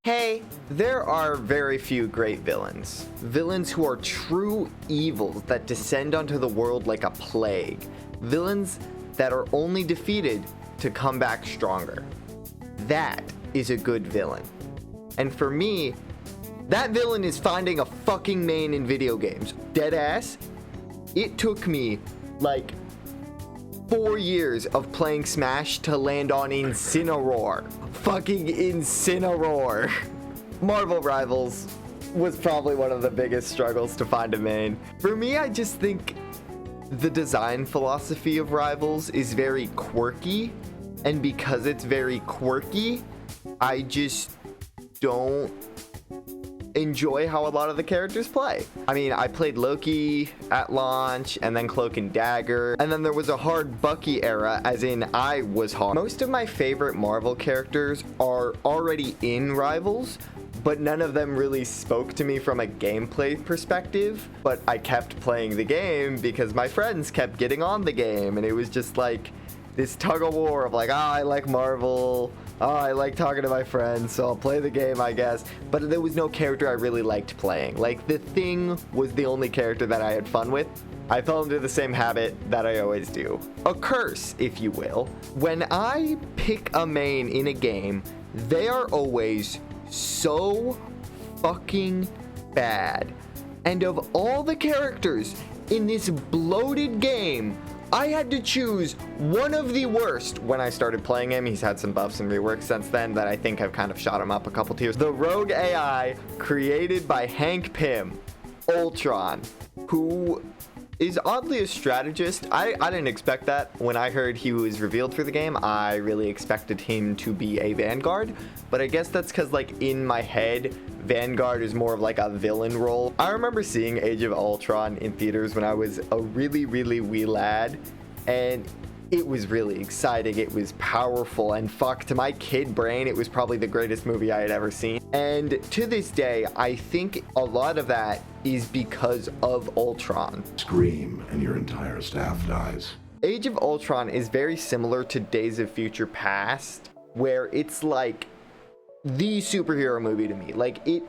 Hey, there are very few great villains. Villains who are true evils that descend onto the world like a plague. Villains that are only defeated to come back stronger. That is a good villain. And for me, that villain is finding a fucking main in video games. Deadass. It took me like 4 years of playing Smash to land on Incineroar. Fucking Incineroar. Marvel Rivals was probably one of the biggest struggles to find a main. For me, I just think the design philosophy of Rivals is very quirky. And because it's very quirky, I just don't enjoy how a lot of the characters play. I mean, I played Loki at launch, and then Cloak and Dagger, and then there was a hard Bucky era, as in I was hard. Most of my favorite Marvel characters are already in Rivals, but none of them really spoke to me from a gameplay perspective. But I kept playing the game because my friends kept getting on the game, and it was just like this tug of war of like, I like Marvel, I like talking to my friends, so I'll play the game, I guess. But there was no character I really liked playing. Like, the Thing was the only character that I had fun with. I fell into the same habit that I always do. A curse, if you will. When I pick a main in a game, they are always so fucking bad. And of all the characters in this bloated game, I had to choose one of the worst when I started playing him. He's had some buffs and reworks since then that I think have kind of shot him up a couple tiers. The rogue AI created by Hank Pym, Ultron, who is oddly a strategist. I didn't expect that. When I heard he was revealed for the game, I really expected him to be a Vanguard, but I guess that's because, like, in my head, Vanguard is more of like a villain role. I remember seeing Age of Ultron in theaters when I was a really wee lad, and it was really exciting. It was powerful, and fuck, to my kid brain, it was probably the greatest movie I had ever seen. And to this day, I think a lot of that is because of Ultron. Scream and your entire staff dies. Age of Ultron is very similar to Days of Future Past, where it's like the superhero movie to me. Like, it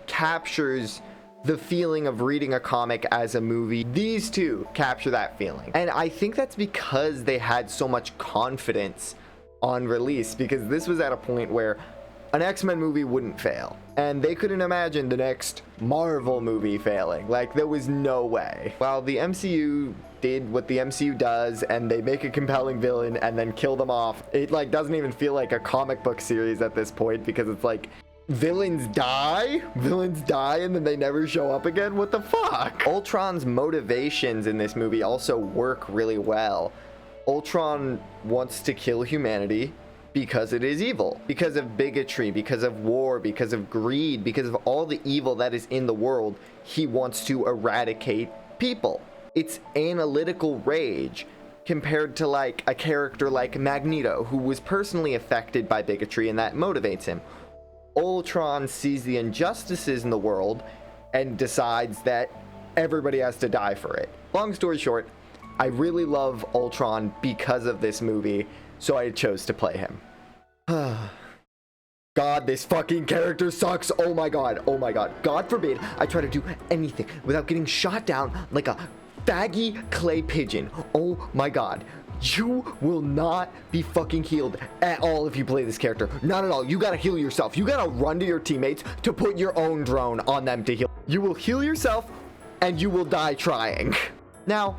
captures the feeling of reading a comic as a movie. These two capture that feeling. And I think that's because they had so much confidence on release, because this was at a point where an X-Men movie wouldn't fail. And they couldn't imagine the next Marvel movie failing. Like, there was no way. While the MCU did what the MCU does, and they make a compelling villain and then kill them off, it like doesn't even feel like a comic book series at this point, because it's like, villains die, and then they never show up again. What the fuck? Ultron's motivations in this movie also work really well. Ultron wants to kill humanity because it is evil, because of bigotry, because of war, because of greed, because of all the evil that is in the world. He wants to eradicate people. It's analytical rage compared to like a character like Magneto, who was personally affected by bigotry, and that motivates him. Ultron sees the injustices in the world and decides that everybody has to die for it. Long story short, I really love Ultron because of this movie, so I chose to play him. God, this fucking character sucks. Oh my god. God forbid I try to do anything without getting shot down like a faggy clay pigeon. Oh my god. You will not be fucking healed at all if you play this character. Not at all. You gotta heal yourself. You gotta run to your teammates to put your own drone on them to heal. You will heal yourself, and you will die trying. Now,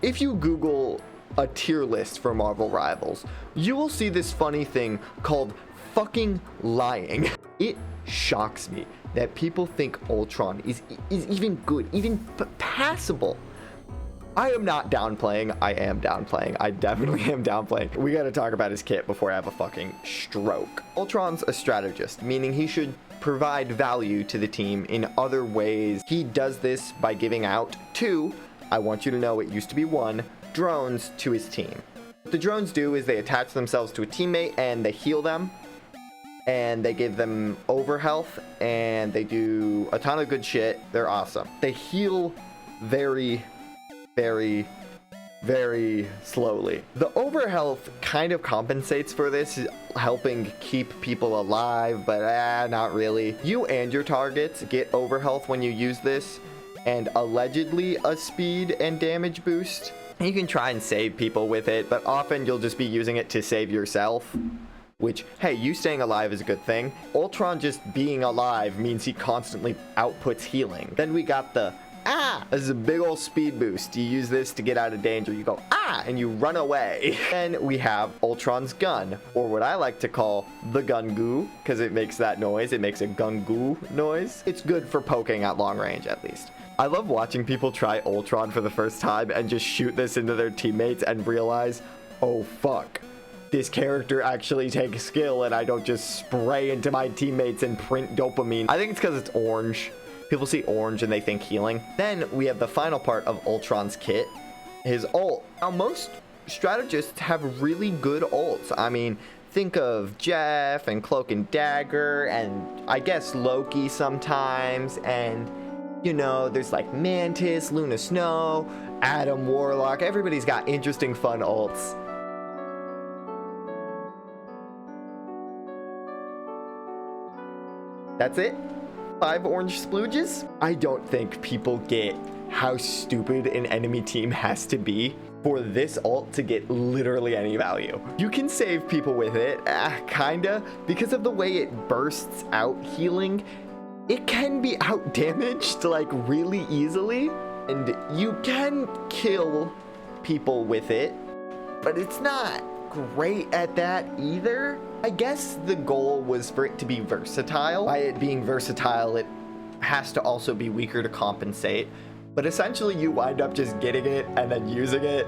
if you Google a tier list for Marvel Rivals, you will see this funny thing called fucking lying. It shocks me that people think Ultron is even good, even passable. I am not downplaying. I am downplaying. I definitely am downplaying. We gotta talk about his kit before I have a fucking stroke. Ultron's a strategist, meaning he should provide value to the team in other ways. He does this by giving out 2, I want you to know it used to be 1, drones to his team. What the drones do is they attach themselves to a teammate and they heal them, and they give them over health, and they do a ton of good shit. They're awesome. They heal very very slowly. The overhealth kind of compensates for this, helping keep people alive, but not really. You and your targets get overhealth when you use this, and allegedly a speed and damage boost. You can try and save people with it, but often you'll just be using it to save yourself. Which, hey, you staying alive is a good thing. Ultron just being alive means he constantly outputs healing. Then we got the this is a big old speed boost. You use this to get out of danger. You go, and you run away. Then we have Ultron's gun, or what I like to call the gun goo, because it makes that noise. It makes a gun goo noise. It's good for poking at long range, at least. I love watching people try Ultron for the first time and just shoot this into their teammates and realize, oh fuck, this character actually takes skill and I don't just spray into my teammates and print dopamine. I think it's because it's orange. People see orange and they think healing. Then we have the final part of Ultron's kit, his ult. Now, most strategists have really good ults. I mean, think of Jeff and Cloak and Dagger, and I guess Loki sometimes, and you know, there's like Mantis, Luna Snow, Adam Warlock. Everybody's got interesting, fun ults. That's it? 5 orange splooges? I don't think people get how stupid an enemy team has to be for this ult to get literally any value. You can save people with it, kinda, because of the way it bursts out healing. It can be out damaged like really easily, and you can kill people with it, but it's not great at that either. I guess the goal was for it to be versatile. By it being versatile, it has to also be weaker to compensate, but essentially you wind up just getting it and then using it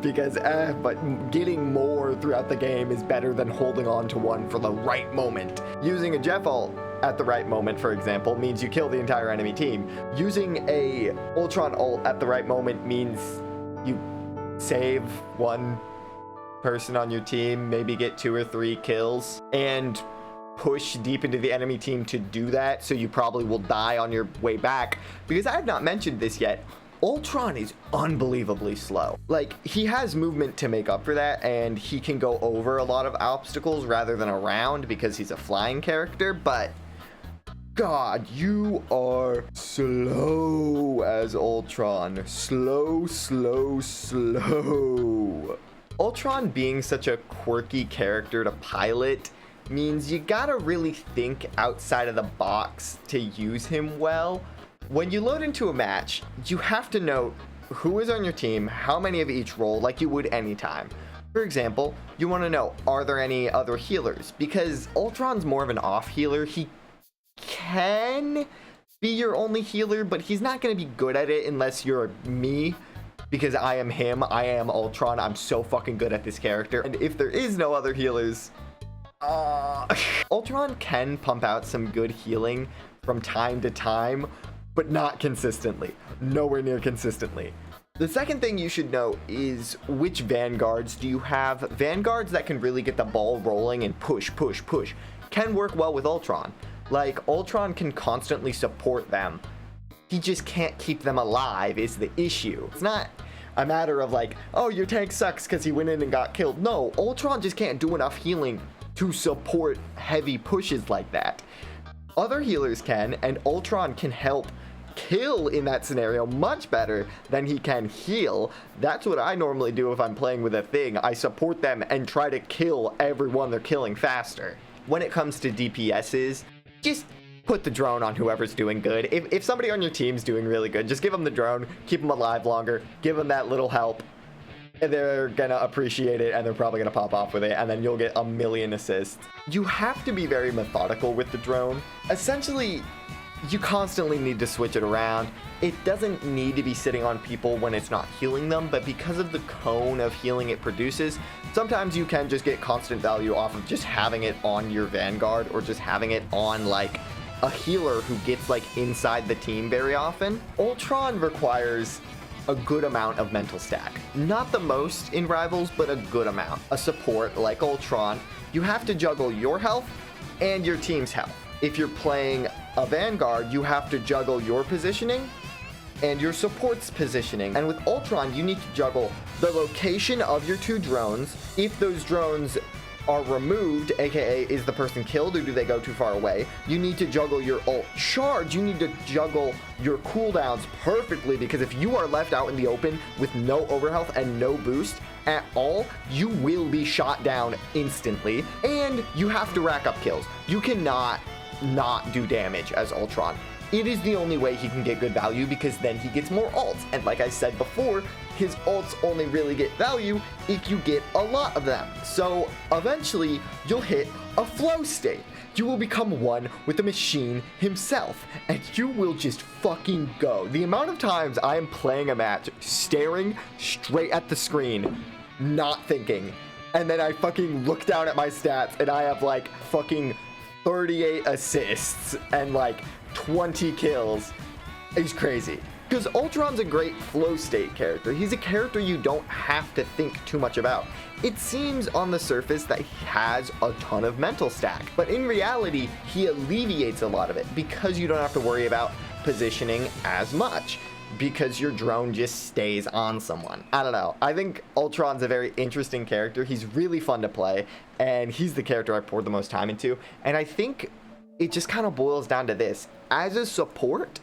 because but getting more throughout the game is better than holding on to one for the right moment. Using a Jeff ult at the right moment, for example, means you kill the entire enemy team. Using a Ultron ult at the right moment means you save one person on your team, maybe get 2 or 3 kills, and push deep into the enemy team to do that, so you probably will die on your way back. Because I have not mentioned this yet, Ultron is unbelievably slow. Like, he has movement to make up for that, and he can go over a lot of obstacles rather than around because he's a flying character, but God, you are slow as Ultron. Slow, slow, slow. Ultron being such a quirky character to pilot means you gotta really think outside of the box to use him well. When you load into a match, you have to note who is on your team, how many of each role, like you would anytime. For example, you want to know, are there any other healers? Because Ultron's more of an off healer. He can be your only healer, but he's not going to be good at it unless you're me. Because I am him, I am Ultron, I'm so fucking good at this character. And if there is no other healers, Ultron can pump out some good healing from time to time, but not consistently. Nowhere near consistently. The second thing you should know is which vanguards do you have. Vanguards that can really get the ball rolling and push, push, push can work well with Ultron. Like, Ultron can constantly support them. He just can't keep them alive is the issue. It's not a matter of like, oh, your tank sucks because he went in and got killed. No, Ultron just can't do enough healing to support heavy pushes like that. Other healers can, and Ultron can help kill in that scenario much better than he can heal. That's what I normally do if I'm playing with a thing. I support them and try to kill everyone they're killing faster. When it comes to DPSs, just put the drone on whoever's doing good. If somebody on your team's doing really good, just give them the drone, keep them alive longer, give them that little help, and they're gonna appreciate it, and they're probably gonna pop off with it, and then you'll get a million assists. You have to be very methodical with the drone. Essentially, you constantly need to switch it around. It doesn't need to be sitting on people when it's not healing them, but because of the cone of healing it produces, sometimes you can just get constant value off of just having it on your Vanguard, or just having it on like a healer who gets like inside the team very often. Ultron requires a good amount of mental stack. Not the most in Rivals, but a good amount. A support like Ultron, you have to juggle your health and your team's health. If you're playing a Vanguard, you have to juggle your positioning and your support's positioning. And with Ultron, you need to juggle the location of your 2 drones. If those drones are removed, aka is the person killed or do they go too far away, you need to juggle your ult charge. You need to juggle your cooldowns perfectly, because if you are left out in the open with no overhealth and no boost at all, you will be shot down instantly, and you have to rack up kills. You cannot not do damage as Ultron. It is the only way he can get good value, because then he gets more ults. And like I said before, his ults only really get value if you get a lot of them. So eventually you'll hit a flow state. You will become one with the machine himself, and you will just fucking go. The amount of times I am playing a match staring straight at the screen, not thinking, and then I fucking look down at my stats and I have like fucking 38 assists and like 20 kills is crazy. Because Ultron's a great flow state character. He's a character you don't have to think too much about. It seems on the surface that he has a ton of mental stack, but in reality, he alleviates a lot of it because you don't have to worry about positioning as much, because your drone just stays on someone. I don't know. I think Ultron's a very interesting character. He's really fun to play, and he's the character I poured the most time into. And I think it just kind of boils down to this. As a support,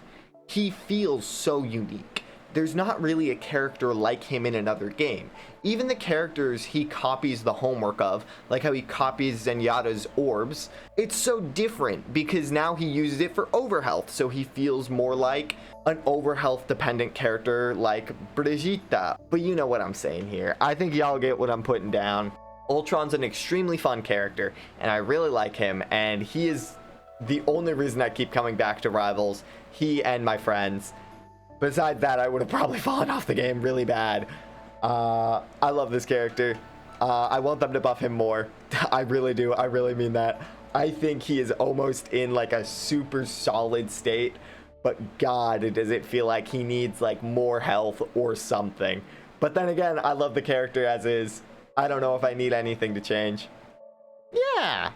he feels so unique. There's not really a character like him in another game. Even the characters he copies the homework of, like how he copies Zenyatta's orbs, it's so different because now he uses it for overhealth, so he feels more like an overhealth dependent character like Brigitte. But you know what I'm saying here. I think y'all get what I'm putting down. Ultron's an extremely fun character, and I really like him, and he is the only reason I keep coming back to Rivals. He and my friends. Besides that, I would have probably fallen off the game really bad. I love this character. I want them to buff him more. I really do. I really mean that. I think he is almost in like a super solid state, but God, does it feel like he needs like more health or something. But then again, I love the character as is. I don't know if I need anything to change. Yeah.